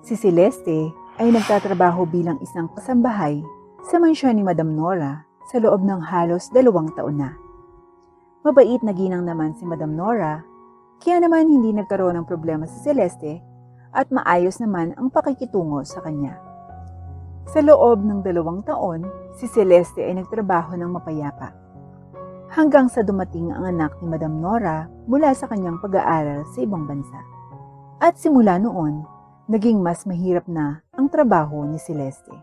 Si Celeste ay nagtatrabaho bilang isang kasambahay sa mansyon ni Madam Nora sa loob ng halos 2 taon na. Mabait na ginang naman si Madam Nora, kaya naman hindi nagkaroon ng problema si Celeste at maayos naman ang pakikitungo sa kanya. Sa loob ng 2 taon, si Celeste ay nagtrabaho ng mapayapa. Hanggang sa dumating ang anak ni Madam Nora mula sa kanyang pag-aaral sa ibang bansa. At simula noon, naging mas mahirap na ang trabaho ni Celeste.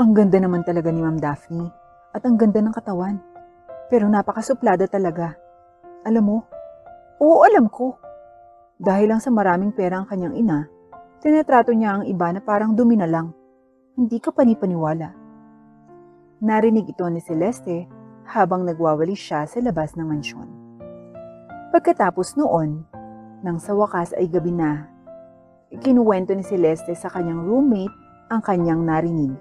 Ang ganda naman talaga ni Ma'am Daphne at ang ganda ng katawan. Pero napakasuplada talaga. Alam mo? Oo, alam ko. Dahil lang sa maraming pera ang kanyang ina, tinatrato niya ang iba na parang dumi na lang. Hindi ka panipaniwala. Narinig ito ni Celeste habang nagwawalis siya sa labas ng mansyon. Pagkatapos noon, nang sa wakas ay gabi na, ikinuwento ni Celeste sa kanyang roommate ang kanyang narinig.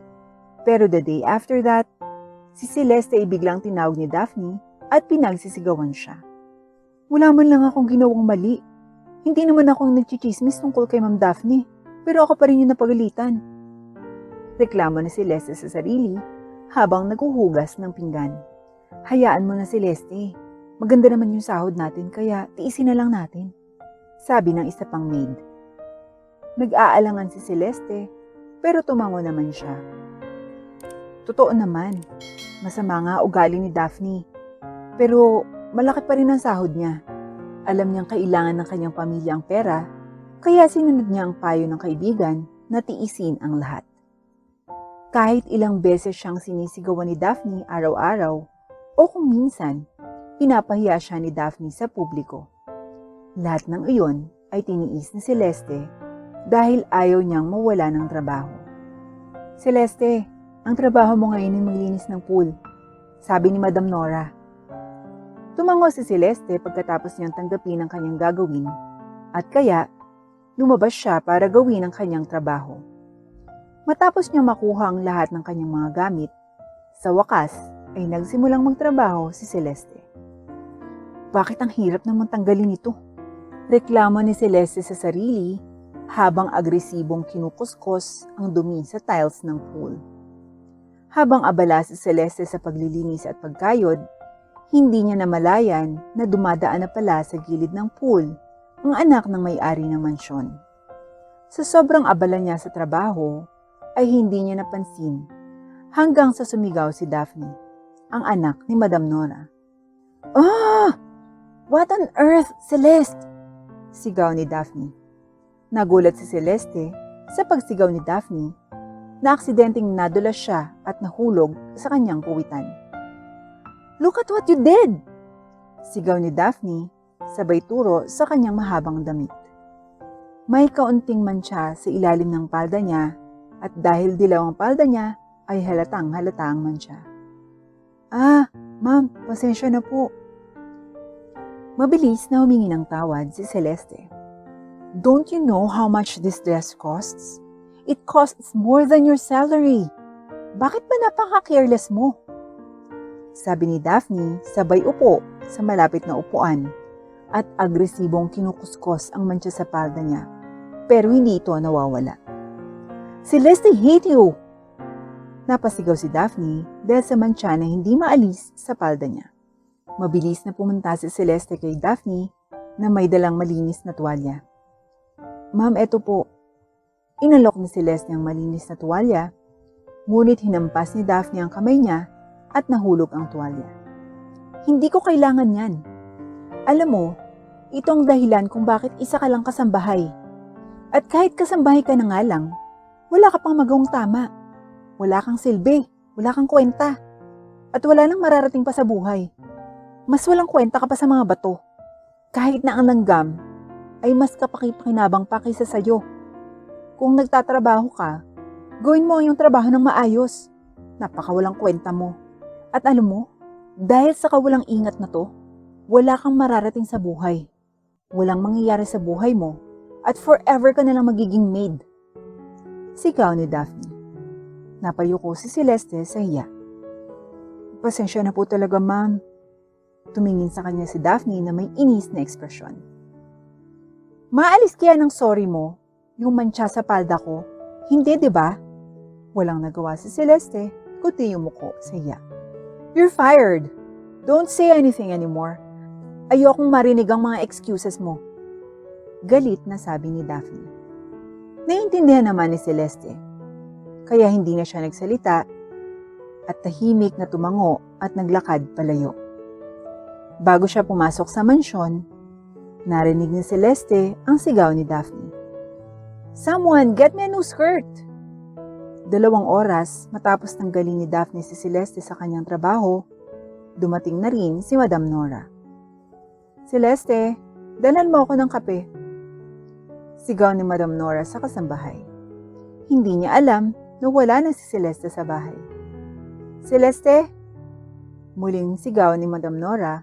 Pero the day after that, si Celeste ay biglang tinawag ni Daphne at pinagsisigawan siya. Wala man lang akong ginawang mali. Hindi naman akong nagchichismis tungkol kay Ma'am Daphne, pero ako pa rin yung napagalitan. Reklamo ni Celeste sa sarili habang naghuhugas ng pinggan. Hayaan mo na Celeste, maganda naman yung sahod natin kaya tiisin na lang natin. Sabi ng isa pang maid. Nag-aalangan si Celeste pero tumango naman siya. Totoo naman, masama nga ugali ni Daphne. Pero malaki pa rin ang sahod niya. Alam niyang kailangan ng kanyang pamilya ang pera, kaya sinunod niya ang payo ng kaibigan na tiisin ang lahat. Kahit ilang beses siyang sinisigawan ni Daphne araw-araw, o kung minsan, pinapahiya siya ni Daphne sa publiko. Lahat ng iyon ay tiniis ni Celeste dahil ayaw niyang mawala ng trabaho. Celeste, ang trabaho mo ngayon ay maglinis ng pool, sabi ni Madam Nora. Tumango si Celeste pagkatapos niyang tanggapin ang kanyang gagawin at kaya lumabas siya para gawin ang kanyang trabaho. Matapos niya makuha ang lahat ng kanyang mga gamit, sa wakas ay nagsimulang magtrabaho si Celeste. Bakit ang hirap naman tanggalin ito? Reklamo ni Celeste sa sarili habang agresibong kinukuskos ang dumi sa tiles ng pool. Habang abala si Celeste sa paglilinis at pagkayod, hindi niya namalayan na dumadaan na pala sa gilid ng pool ang anak ng may-ari ng mansyon. Sa sobrang abala niya sa trabaho, ay hindi niya napansin hanggang sa sumigaw si Daphne, ang anak ni Madam Nora. Ah! What on earth, Celeste? Sigaw ni Daphne. Nagulat si Celeste sa pagsigaw ni Daphne na aksidenteng nadulas siya at nahulog sa kanyang puwitan. Look at what you did! Sigaw ni Daphne sabay turo sa kanyang mahabang damit. May kaunting mantsa sa ilalim ng palda niya at dahil dilaw ang palda niya ay halatang-halata ang mantsa. Ah, ma'am, pasensya na po. Mabilis na humingi ng tawad si Celeste. Don't you know how much this dress costs? It costs more than your salary. Bakit ba napaka-careless mo? Sabi ni Daphne sabay upo sa malapit na upuan at agresibong kinukuskos ang mantsa sa palda niya. Pero hindi ito nawawala. Celeste, I hate you! Napasigaw si Daphne dahil sa mantsa na hindi maalis sa palda niya. Mabilis na pumunta si Celeste kay Daphne na may dalang malinis na tuwalya. Ma'am, eto po. Inalok ni Celeste ang malinis na tuwalya, ngunit hinampas ni Daphne ang kamay niya at nahulog ang tuwalya. Hindi ko kailangan yan. Alam mo, ito ang dahilan kung bakit isa ka lang kasambahay. At kahit kasambahay ka na nga lang, wala ka pang magawang tama. Wala kang silbi, wala kang kwenta, at wala nang mararating pa sa buhay. Mas walang kwenta ka pa sa mga bato. Kahit na ang langgam ay mas kapakipakinabang pa kaysa sayo. Kung nagtatrabaho ka, gawin mo ang iyong trabaho ng maayos. Napakawalang kwenta mo. At alam mo, dahil sa kawalang ingat na to, wala kang mararating sa buhay. Walang mangyayari sa buhay mo at forever ka nalang magiging maid. Sigaw ni Daphne. Napayuko si Celeste sa hiya. Pasensya na po talaga, ma'am. Tumingin sa kanya si Daphne na may inis na ekspresyon. Maalis kaya ng sorry mo Yung mantsa sa palda ko? Hindi, di ba? Walang nagawa si Celeste, kundi yumuko sa iya. You're fired! Don't say anything anymore. Ayokong marinig ang mga excuses mo. Galit na sabi ni Daphne. Naiintindihan naman ni Celeste, kaya hindi na siya nagsalita at tahimik na tumango at naglakad palayo. Bago siya pumasok sa mansyon, narinig ni Celeste ang sigaw ni Daphne. Someone get me a new skirt! 2 oras matapos tanggalin ni Daphne si Celeste sa kanyang trabaho, dumating na rin si Madam Nora. Celeste, dalan mo ako ng kape. Sigaw ni Madam Nora sa kasambahay. Hindi niya alam na wala na si Celeste sa bahay. Celeste? Muling sigaw ni Madam Nora,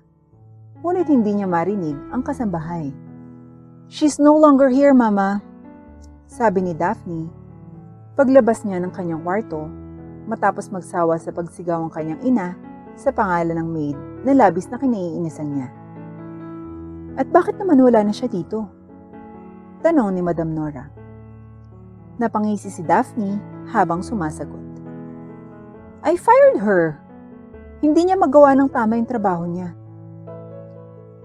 ngunit hindi niya marinig ang kasambahay. She's no longer here, Mama, sabi ni Daphne, paglabas niya ng kanyang kwarto, matapos magsawa sa pagsigaw ang kanyang ina sa pangalan ng maid na labis na kinaiinisan niya. At bakit naman wala na siya dito? Tanong ni Madam Nora. Napangisi si Daphne habang sumasagot. I fired her. Hindi niya magawa ng tama yung trabaho niya.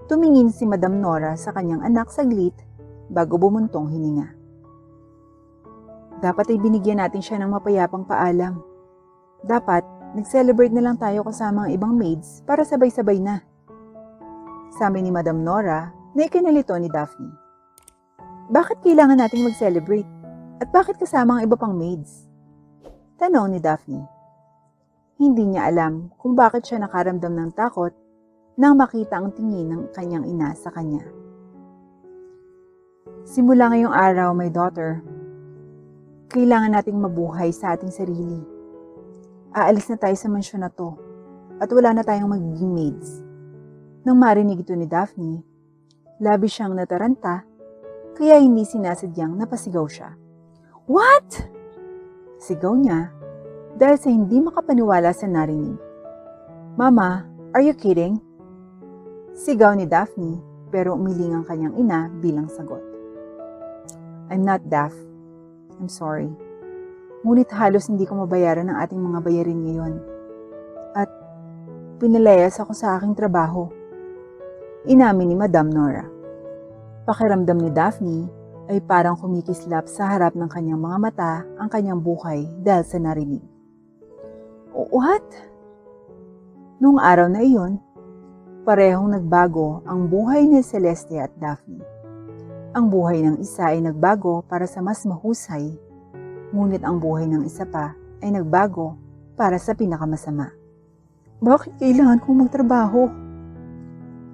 Tumingin si Madam Nora sa kanyang anak saglit bago bumuntong hininga. Dapat ay binigyan natin siya ng mapayapang paalam. Dapat, nag-celebrate na lang tayo kasama ang ibang maids para sabay-sabay na. Sabi ni Madam Nora na ikinalito ni Daphne. Bakit kailangan nating mag-celebrate? At bakit kasama ang iba pang maids? Tanong ni Daphne. Hindi niya alam kung bakit siya nakaramdam ng takot nang makita ang tingin ng kanyang ina sa kanya. Simula ngayong araw, my daughter, kailangan nating mabuhay sa ating sarili. Aalis na tayo sa mansyon na to at wala na tayong magiging maids. Nang marinig ito ni Daphne, labis siyang nataranta kaya hindi sinasadyang napasigaw siya. What? Sigaw niya dahil sa hindi makapaniwala sa narinig. Mama, are you kidding? Sigaw ni Daphne pero umiling ang kanyang ina bilang sagot. I'm not Daph. I'm sorry. Ngunit halos hindi ko mabayaran ang ating mga bayarin ngayon. At pinalayas ako sa aking trabaho. Inamin ni Madam Nora. Pakiramdam ni Daphne ay parang kumikislap sa harap ng kanyang mga mata ang kanyang buhay dahil sa narinig. What? Noong araw na iyon, parehong nagbago ang buhay ni Celeste at Daphne. Ang buhay ng isa ay nagbago para sa mas mahusay, ngunit ang buhay ng isa pa ay nagbago para sa pinakamasama. Bakit kailangan kong magtrabaho?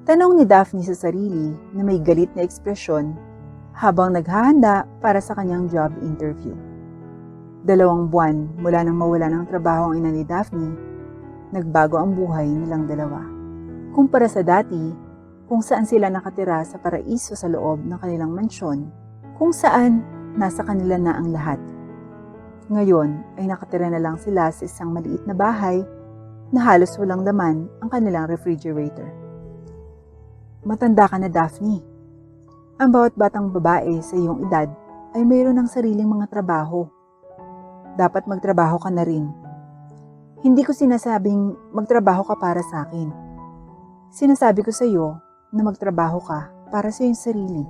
Tanong ni Daphne sa sarili na may galit na ekspresyon habang naghahanda para sa kanyang job interview. 2 buwan mula nang mawala ng trabaho ang ina ni Daphne, nagbago ang buhay nilang dalawa. Kumpara sa dati, kung saan sila nakatira sa paraiso sa loob ng kanilang mansyon, kung saan nasa kanila na ang lahat. Ngayon ay nakatira na lang sila sa isang maliit na bahay na halos walang laman ang kanilang refrigerator. Matanda ka na, Daphne. Ang bawat batang babae sa iyong edad ay mayroon ng sariling mga trabaho. Dapat magtrabaho ka na rin. Hindi ko sinasabing magtrabaho ka para sa akin. Sinasabi ko sa iyo na magtrabaho ka para sa iyong sarili.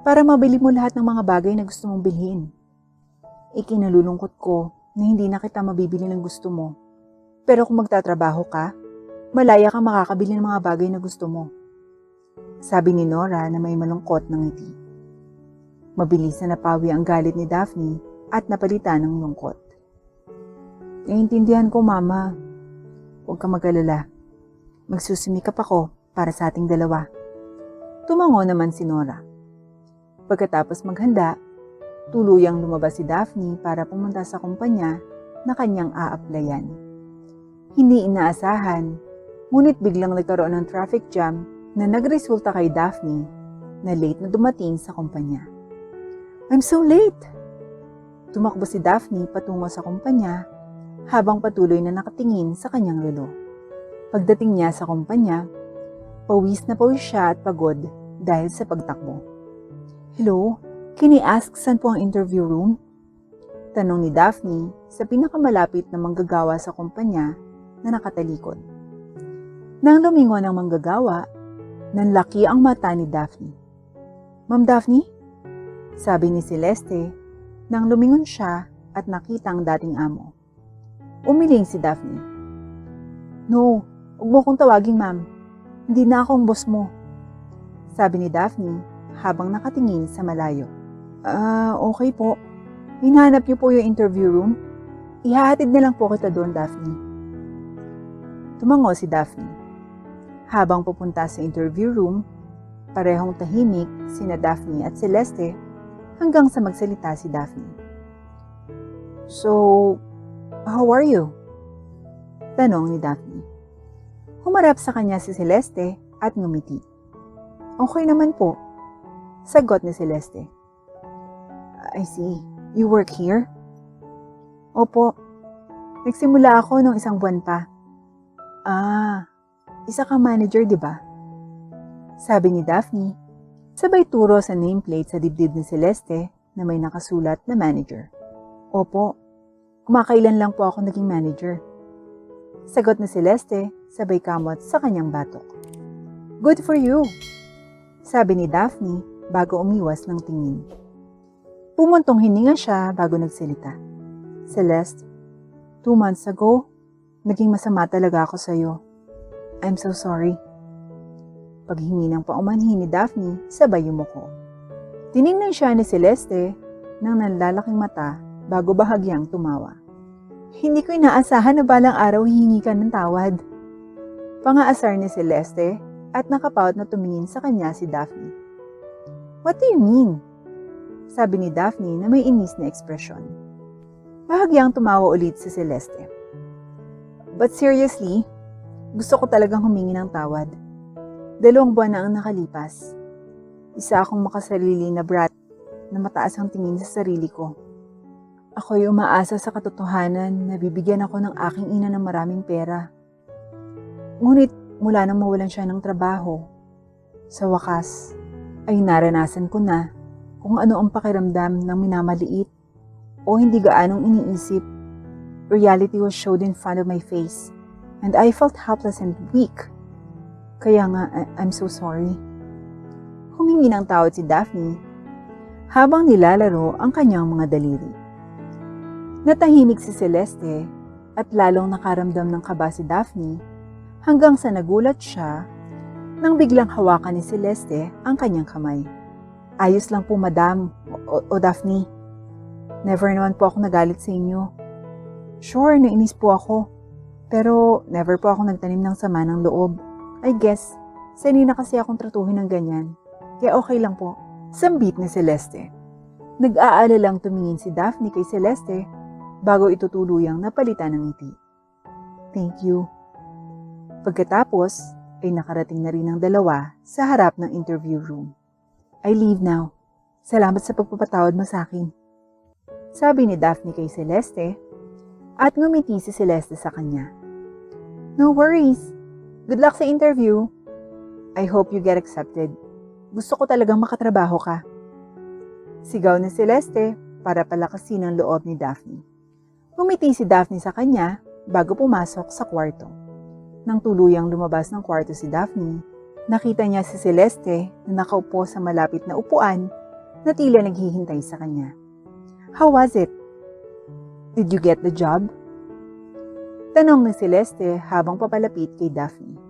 Para mabili mo lahat ng mga bagay na gusto mong bilhin. Ikinalulungkot ko na hindi na kita mabibili ng gusto mo. Pero kung magtatrabaho ka, malaya kang makakabili ng mga bagay na gusto mo. Sabi ni Nora na may malungkot ng ngiti. Mabilis na napawi ang galit ni Daphne at napalitan ng lungkot. Naiintindihan ko, Mama. Huwag kang mag-alala. Magsusumikap ako para sa ating dalawa. Tumango naman si Nora. Pagkatapos maghanda, tuluyang lumabas si Daphne para pumunta sa kumpanya na kanyang a-applyan. Hindi inaasahan, ngunit biglang nagkaroon ng traffic jam na nagresulta kay Daphne na late na dumating sa kumpanya. I'm so late! Tumakbo si Daphne patungo sa kumpanya habang patuloy na nakatingin sa kanyang relo. Pagdating niya sa kumpanya, pawis na pawis siya at pagod dahil sa pagtakbo. Hello, Can I ask saan po ang interview room? Tanong ni Daphne sa pinakamalapit na manggagawa sa kumpanya na nakatalikod. Nang lumingon ang manggagawa, nanlaki ang mata ni Daphne. Ma'am Daphne? Sabi ni Celeste nang lumingon siya at nakita ang dating amo. Umiling si Daphne. No, huwag mo akong tawaging ma'am. Hindi na akong boss mo. Sabi ni Daphne habang nakatingin sa malayo. Okay po. Hinahanap niyo po yung interview room? Ihahatid na lang po kita doon, Daphne. Tumango si Daphne. Habang pupunta sa interview room, parehong tahimik sina Daphne at Celeste hanggang sa magsalita si Daphne. So, how are you? Tanong ni Daphne. Humarap sa kanya si Celeste at ngumiti. Okay naman po. Sagot ni Celeste. I see. You work here? Opo. Nagsimula ako nung isang buwan pa. Isa kang manager, di ba? Sabi ni Daphne, sabay turo sa nameplate sa dibdib ni Celeste na may nakasulat na manager. Opo. Kumakailan lang po ako naging manager. Sagot ni Celeste, sabay kamot sa kanyang batok. Good for you. Sabi ni Daphne bago umiwas ng tingin. Pumuntong hininga siya bago nagsalita. Celeste, 2 months ago, naging masama talaga ako sa'yo. I'm so sorry. Paghingi ng paumanhin ni Daphne, sabay yumuko. Tiningnan siya ni Celeste ng nanlalaking mata bago bahagyang tumawa. Hindi ko inaasahan na balang araw hihingi ka ng tawad. Pangaasar ni Celeste at nakapaut na tumingin sa kanya si Daphne. What do you mean? Sabi ni Daphne na may inis na ekspresyon. Bahagyang tumawa ulit si Celeste. But seriously, gusto ko talagang humingi ng tawad. 2 buwan na ang nakalipas. Isa akong makasarili na brat na mataas ang tingin sa sarili ko. Ako'y umaasa sa katotohanan na bibigyan ako ng aking ina ng maraming pera. Ngunit mula nang mawalan siya ng trabaho, sa wakas ay naranasan ko na kung ano ang pakiramdam ng minamaliit o hindi gaanong iniisip. Reality was showed in front of my face and I felt helpless and weak. Kaya nga, I'm so sorry. Humingi ng tawad si Daphne habang nilalaro ang kanyang mga daliri. Natahimik si Celeste at lalong nakaramdam ng kaba si Daphne hanggang sa nagulat siya nang biglang hawakan ni Celeste ang kanyang kamay. Ayos lang po, madam, o Daphne. Never naman po ako nagalit sa inyo. Sure, nainis po ako. Pero never po ako nagtanim ng sama ng loob. I guess, sanay na kasi akong tratuhin ng ganyan. Kaya okay lang po. Sambit ni Celeste. Nag-aalalang tumingin si Daphne kay Celeste bago ito tuluyang napalitan ng ngiti. Thank you. Pagkatapos, ay nakarating na rin ang dalawa sa harap ng interview room. I leave now. Salamat sa pagpapatawad mo sa akin. Sabi ni Daphne kay Celeste at ngumiti si Celeste sa kanya. No worries. Good luck sa interview. I hope you get accepted. Gusto ko talagang makatrabaho ka. Sigaw ni Celeste para palakasin ang loob ni Daphne. Ngumiti si Daphne sa kanya bago pumasok sa kwarto. Nang tuluyang lumabas ng kwarto si Daphne, nakita niya si Celeste na nakaupo sa malapit na upuan na tila naghihintay sa kanya. How was it? Did you get the job? Tanong ni Celeste habang papalapit kay Daphne.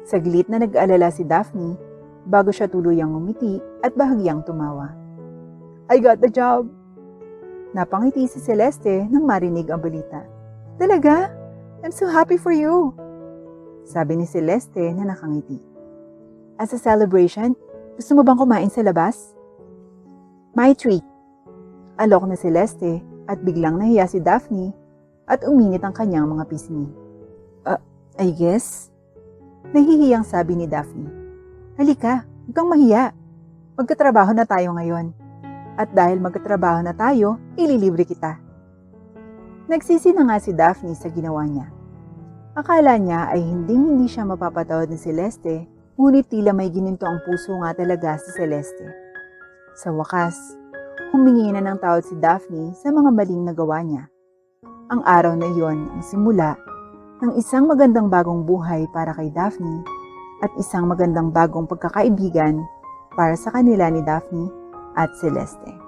Saglit na nag-alala si Daphne bago siya tuluyang ngumiti at bahagyang tumawa. I got the job! Napangiti si Celeste nang marinig ang balita. Talaga? I'm so happy for you! Sabi ni Celeste na nakangiti. As a celebration, gusto mo bang kumain sa labas? My treat. Alok na Celeste at biglang nahiya si Daphne at uminit ang kanyang mga pisngi. I guess? Nahihiyang sabi ni Daphne. Halika, huwag kang mahiya. Magkatrabaho na tayo ngayon. At dahil magkatrabaho na tayo, ililibre kita. Nagsisi na nga si Daphne sa ginawa niya. Akala niya ay hindi siya mapapatawad ni Celeste, ngunit tila may gininto ang puso nga talaga si Celeste. Sa wakas, humingi na ng tawad si Daphne sa mga maling nagawa niya. Ang araw na iyon ang simula ng isang magandang bagong buhay para kay Daphne at isang magandang bagong pagkakaibigan para sa kanila ni Daphne at Celeste.